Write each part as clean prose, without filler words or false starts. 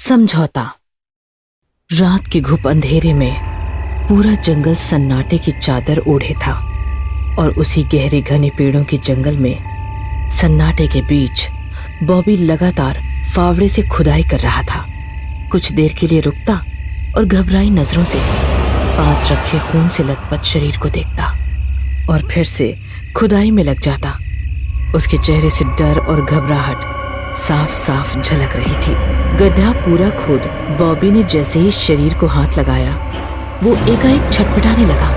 समझौता। रात के घुप अंधेरे में पूरा जंगल सन्नाटे की चादर ओढ़े था और उसी गहरे घने पेड़ों के जंगल में सन्नाटे के बीच बॉबी लगातार फावड़े से खुदाई कर रहा था। कुछ देर के लिए रुकता और घबराई नजरों से पास रखे खून से लथपथ शरीर को देखता और फिर से खुदाई में लग जाता। उसके चेहरे से डर और घबराहट साफ साफ झलक रही थी। गड्ढा पूरा खोद बॉबी ने जैसे ही शरीर को हाथ लगाया वो एकाएक छटपटाने लगा।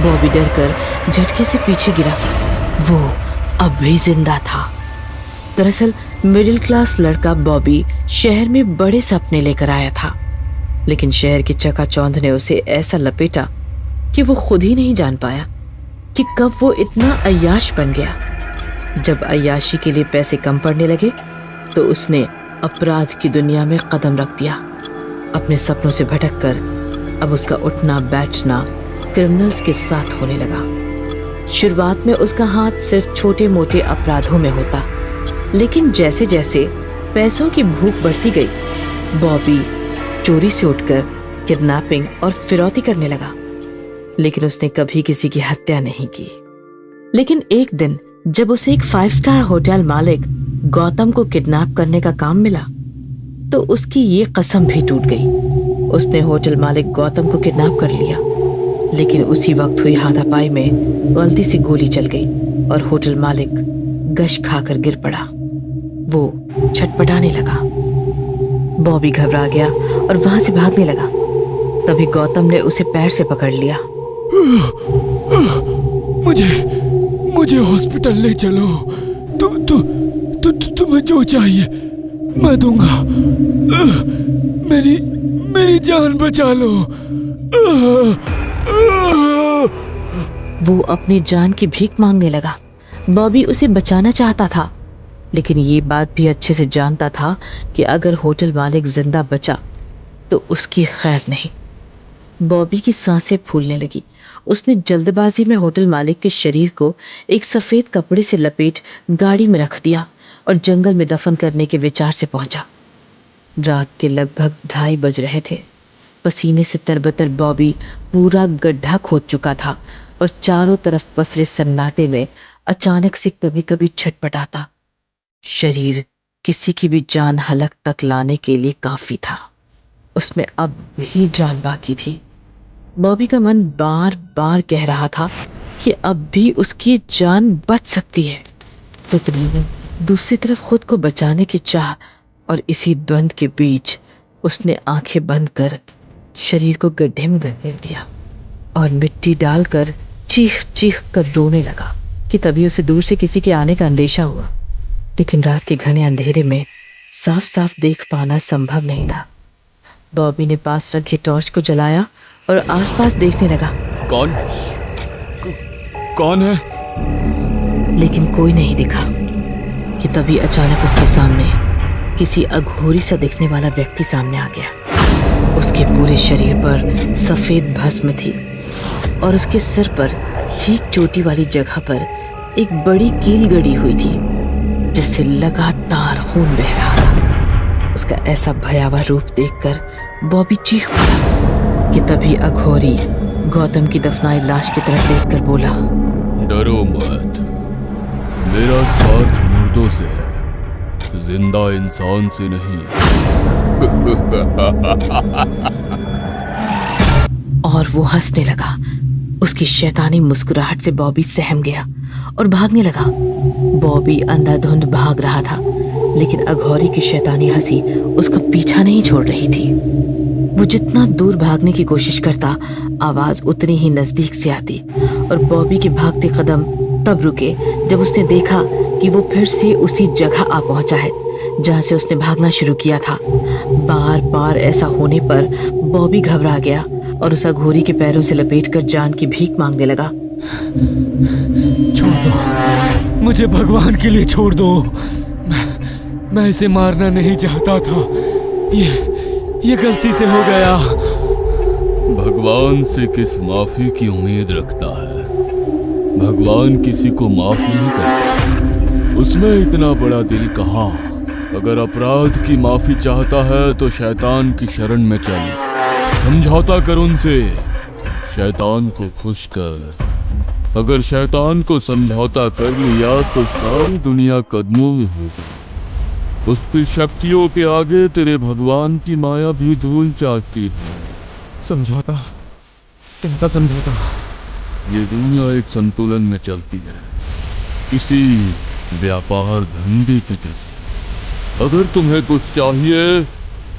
बॉबी डरकर झटके से पीछे गिरा। वो अब भी जिंदा था। दरअसल मिडिल क्लास लड़का बॉबी शहर में बड़े सपने लेकर आया था, लेकिन शहर की चकाचौंध ने उसे ऐसा लपेटा कि वो खुद ही नहीं जान पाया कि कब वो इतना अय्याश बन गया। जब अय्याशी के लिए पैसे कम पड़ने लगे तो उसने अपराध की दुनिया में कदम रख दिया। अपने सपनों से भटककर अब उसका उठना बैठना क्रिमिनल्स के साथ होने लगा। शुरुआत में उसका हाथ सिर्फ छोटे मोटे अपराधों में होता, लेकिन जैसे जैसे पैसों की भूख बढ़ती गई बॉबी चोरी से उठकर किडनैपिंग और फिरौती करने लगा। लेकिन उसने कभी किसी की हत्या नहीं की। लेकिन एक दिन जब उसे एक 5 स्टार होटल मालिक गौतम को किडनैप करने का काम मिला तो उसकी ये कसम भी टूट गई। उसने होटल मालिक गौतम को किडनैप कर लिया, लेकिन उसी वक्त हुई हाथापाई में गलती से गोली चल गई और होटल मालिक गश खाकर गिर पड़ा। वो छटपटाने लगा। बॉबी घबरा गया और वहां से भागने लगा। तभी गौतम ने उसे पैर से पकड़ लिया। मुझे हॉस्पिटल ले चलो। तुम्हें जो चाहिए मैं दूंगा। मेरी जान बचा लो। वो अपनी जान की भीख मांगने लगा। बॉबी उसे बचाना चाहता था, लेकिन ये बात भी अच्छे से जानता था कि अगर होटल मालिक जिंदा बचा तो उसकी खैर नहीं। बॉबी की सांसें फूलने लगी। उसने जल्दबाजी में होटल मालिक के शरीर को एक सफेद कपड़े से लपेट गाड़ी में रख दिया और जंगल में दफन करने के विचार से पहुंचा। रात के लगभग 2:30 बज रहे थे। पसीने से तरबतर बॉबी पूरा गड्ढा खोद चुका था और चारों तरफ पसरे सन्नाटे में अचानक से कभी कभी छटपटाता शरीर किसी की भी जान हलक तक लाने के लिए काफी था। उसमें अब भी जान बाकी थी। बॉबी का मन बार बार कह रहा था कि अब भी उसकी जान बच सकती है, लेकिन दूसरी तरफ खुद को बचाने की चाह और इसी द्वंद के बीच उसने आंखें बंद कर शरीर को गड्ढे में धकेल दिया और मिट्टी डालकर चीख चीख कर रोने लगा कि तभी उसे दूर से किसी के आने का अंदेशा हुआ। लेकिन रात के घने अंधेरे में साफ साफ देख पाना संभव नहीं था। बॉबी ने पास रखे टॉर्च को जलाया और आसपास देखने लगा। कौन है? लेकिन कोई नहीं दिखा कि तभी अचानक उसके सामने किसी अघोरी सा दिखने वाला व्यक्ति सामने आ गया। उसके पूरे शरीर पर सफेद भस्म थी और उसके सिर पर ठीक चोटी वाली जगह पर एक बड़ी कील गड़ी हुई थी जिससे लगातार खून बह रहा था। उसका ऐसा भयावह रूप देखकर बॉबी चीख पड़ा कि तभी अघोरी गौतम की दफनाई लाश की तरफ देखकर बोला, डरो मत, मेरा स्वार्थ मुर्दों से है, जिंदा इंसान से नहीं। और वो हंसने लगा। उसकी शैतानी मुस्कुराहट से बॉबी सहम गया और भागने लगा। बॉबी अंधाधुंध भाग रहा था, लेकिन अघोरी की शैतानी हंसी उसका पीछा नहीं छोड़ रही थी। वो जितना दूर भागने की कोशिश करता आवाज उतनी ही नजदीक से आती और बॉबी के भागते कदम तब रुके जब उसने देखा कि वो फिर से उसी जगह आ पहुंचा है जहां से उसने भागना शुरू किया था। बार बार ऐसा होने पर बॉबी घबरा गया और उस अघोरी के पैरों से लपेटकर जान की भीख मांगने लगा। छोड़ दो मुझे, भगवान के लिए छोड़ दो। मैं इसे मारना नहीं चाहता था, ये गलती से हो गया। भगवान से किस माफी की उम्मीद रखता है? भगवान किसी को माफ नहीं करता। उसमें इतना बड़ा दिल कहाँ? अगर अपराध की माफी चाहता है तो शैतान की शरण में चल, समझौता कर उनसे, शैतान को खुश कर। अगर शैतान को समझौता कर लिया तो सारी दुनिया कदमों में होगी। उसकी शक्तियों के आगे तेरे भगवान की माया भी धूल चाटती है। समझौता? किनका समझौता? ये दुनिया एक संतुलन में चलती है, किसी व्यापार धंधे के जैसे। अगर तुम्हें कुछ चाहिए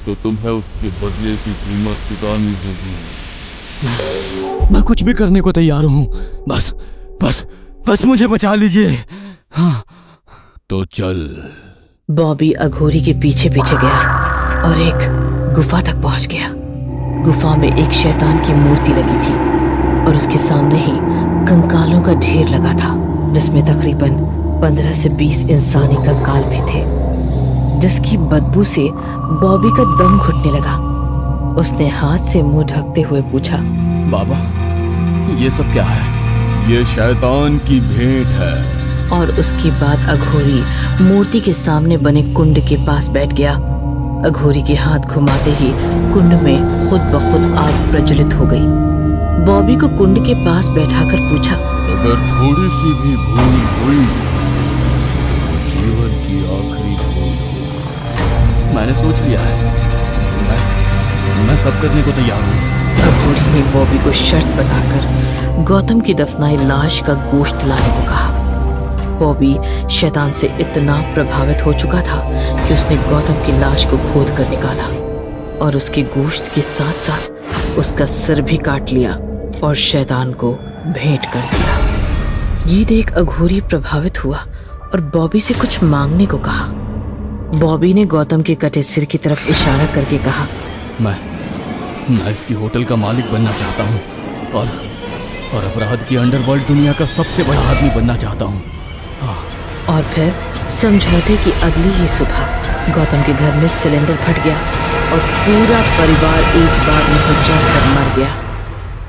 तो तुम्हें उसके बदले की कीमत चुकानी होगी। मैं कुछ भी करने को तैयार हूँ, बस बस बस मुझे बचा लीजिए। हाँ। तो चल। बॉबी अघोरी के पीछे पीछे गया और एक गुफा तक पहुंच गया। गुफा में एक शैतान की मूर्ति लगी थी और उसके सामने ही कंकालों का ढेर लगा था, जिसमें तकरीबन 15 से 20 इंसानी कंकाल भी थे, जिसकी बदबू से बॉबी का दम घुटने लगा। उसने हाथ से मुंह ढकते हुए पूछा, बाबा, ये सब क्या है? ये शैतान की भेंट है। और उसके बाद अघोरी मूर्ति के सामने बने कुंड के पास बैठ गया। अघोरी के हाथ घुमाते ही कुंड में खुद ब खुद आग प्रज्वलित हो गई। बॉबी को कुंड के पास बैठाकर पूछा, अगर थोड़ी सी भी भूल हुई तो जीवन की आखिरी भूल होगी। मैंने सोच लिया है, मैं सब करने को तैयार हूँ। अघोरी ने बॉबी को शर्त बताकर गौतम की दफनाई लाश का गोश्त लाने को कहा। बॉबी शैतान से इतना प्रभावित हो चुका था कि उसने गौतम की लाश को खोद कर निकाला और उसके गोश्त के साथ साथ उसका सिर भी काट लिया और शैतान को भेंट कर दिया। ये देख अघोरी प्रभावित हुआ और बॉबी से कुछ मांगने को कहा। बॉबी ने गौतम के कटे सिर की तरफ इशारा करके कहा, मैं इसकी होटल का मालिक बनना चाहता हूँ और अपराध की अंडरवर्ल्ड दुनिया का सबसे बड़ा आदमी बनना चाहता हूँ। हाँ। और फिर समझौते की अगली ही सुबह गौतम के घर में सिलेंडर फट गया और पूरा परिवार एक बार में हो जाकर मर गया।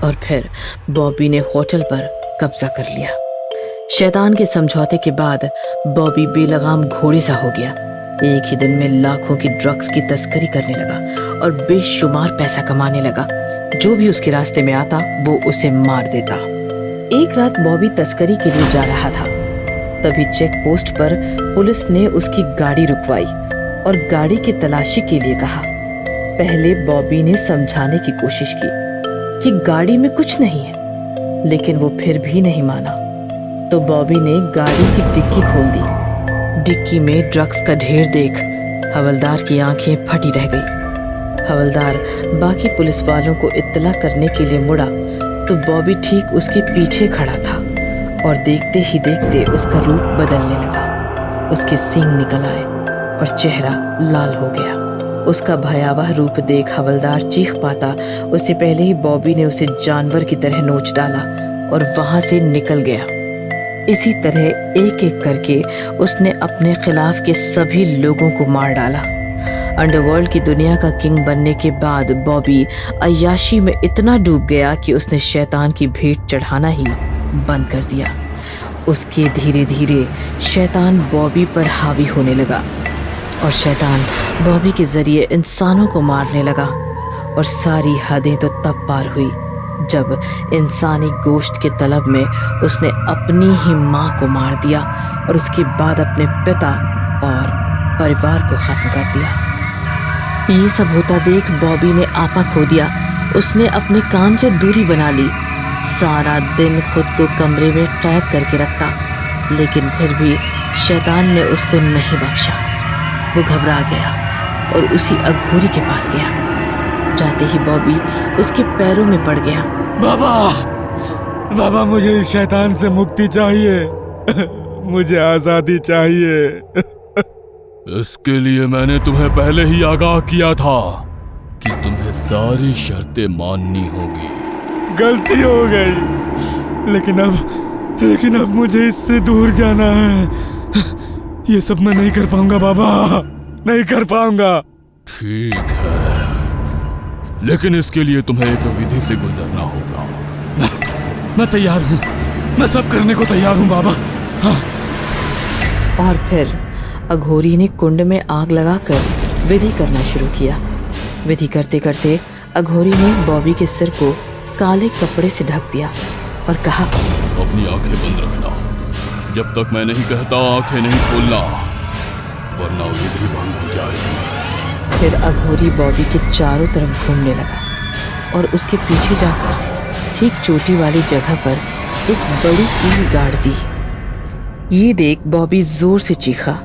और फिर बॉबी ने होटल पर कब्जा कर लिया। शैतान के समझौते के बाद बॉबी बेलगाम घोड़े सा हो गया। एक ही दिन में लाखों की ड्रग्स की तस्करी करने लगा और बेशुमार पैसा कमाने लगा। जो भी उसके रास्ते में आता वो उसे मार देता। एक रात बॉबी तस्करी के लिए जा रहा था, तभी चेक पोस्ट पर पुलिस ने उसकी गाड़ी रुकवाई और गाड़ी की तलाशी के लिए कहा। पहले बॉबी ने समझाने की कोशिश की कि गाड़ी में कुछ नहीं है, लेकिन वो फिर भी नहीं माना। तो बॉबी ने गाड़ी की डिक्की खोल दी। डिक्की में ड्रग्स का ढेर देख हवलदार की आंखें फटी रह गई। हवलदार बाकी पुलिस वालों को इत्तला करने के लिए मुड़ा तो बॉबी ठीक उसके पीछे खड़ा था और देखते ही देखते उसका रूप बदलने लगा। उसके सींग निकल आए और चेहरा लाल हो गया। उसका भयावह रूप देख हवलदार चीख पाता उससे पहले ही बॉबी ने उसे जानवर की तरह नोच डाला और वहां से निकल गया। इसी तरह एक एक करके उसने अपने खिलाफ के सभी लोगों को मार डाला। अंडरवर्ल्ड की दुनिया का किंग बनने के बाद बॉबी अय्याशी में इतना डूब गया कि उसने शैतान की भेंट चढ़ाना ही बंद कर दिया। उसके धीरे धीरे शैतान बॉबी पर हावी होने लगा और शैतान बॉबी के जरिए इंसानों को मारने लगा। और सारी हदें तो तब पार हुई जब इंसानी गोश्त के तलब में उसने अपनी ही माँ को मार दिया और उसके बाद अपने पिता और परिवार को खत्म कर दिया। ये सब होता देख बॉबी ने आपा खो दिया। उसने अपने काम से दूरी बना ली। सारा दिन खुद को कमरे में कैद करके रखता, लेकिन फिर भी शैतान ने उसको नहीं बख्शा। वो घबरा गया और उसी अघोरी के पास गया। जाते ही बॉबी उसके पैरों में पड़ गया। बाबा, मुझे इस शैतान से मुक्ति चाहिए। मुझे आजादी चाहिए। इसके लिए मैंने तुम्हें पहले ही आगाह किया था कि तुम्हें सारी शर्तें माननी होगी। गलती हो गई, लेकिन अब मुझे इससे दूर जाना है। ये सब मैं नहीं कर पाऊंगा बाबा, नहीं कर पाऊंगा। ठीक है, लेकिन इसके लिए तुम्हें एक विधि से गुजरना होगा। मैं तैयार हूँ, मैं सब करने को तैयार हूँ बाबा। हाँ। और फिर अघोरी ने कुंड में आग लगाकर विधि करना शुरू किया। विधि करते करते अघोरी ने बॉबी के सिर को काले कपड़े से ढक दिया और कहा, अपनी आंखें बंद रखना, जब तक मैं नहीं कहता आंखें नहीं खोलना, वरना विधि भंग हो जाएगी। फिर अघोरी बॉबी के चारों तरफ घूमने लगा और उसके पीछे जाकर ठीक चोटी वाली जगह पर एक बड़ी कील गाड़ दी। ये देख बॉबी जोर से चीखा।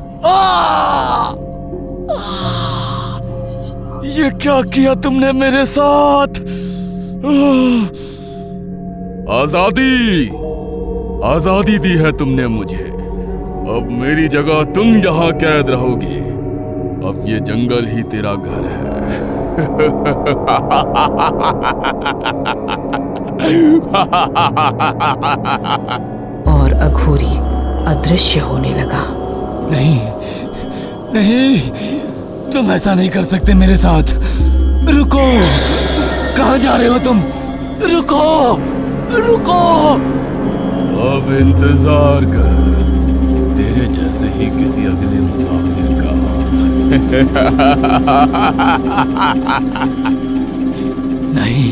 ये क्या किया तुमने मेरे साथ? आजादी, आजादी दी है तुमने मुझे। अब मेरी जगह तुम यहाँ कैद रहोगी। अब ये जंगल ही तेरा घर है। और अघोरी अदृश्य होने लगा। नहीं, नहीं, तुम ऐसा नहीं कर सकते मेरे साथ। रुको, कहाँ जा रहे हो तुम? रुको, रुको। अब इंतजार कर तेरे जैसे ही किसी अगले मुसाफिर का। नहीं,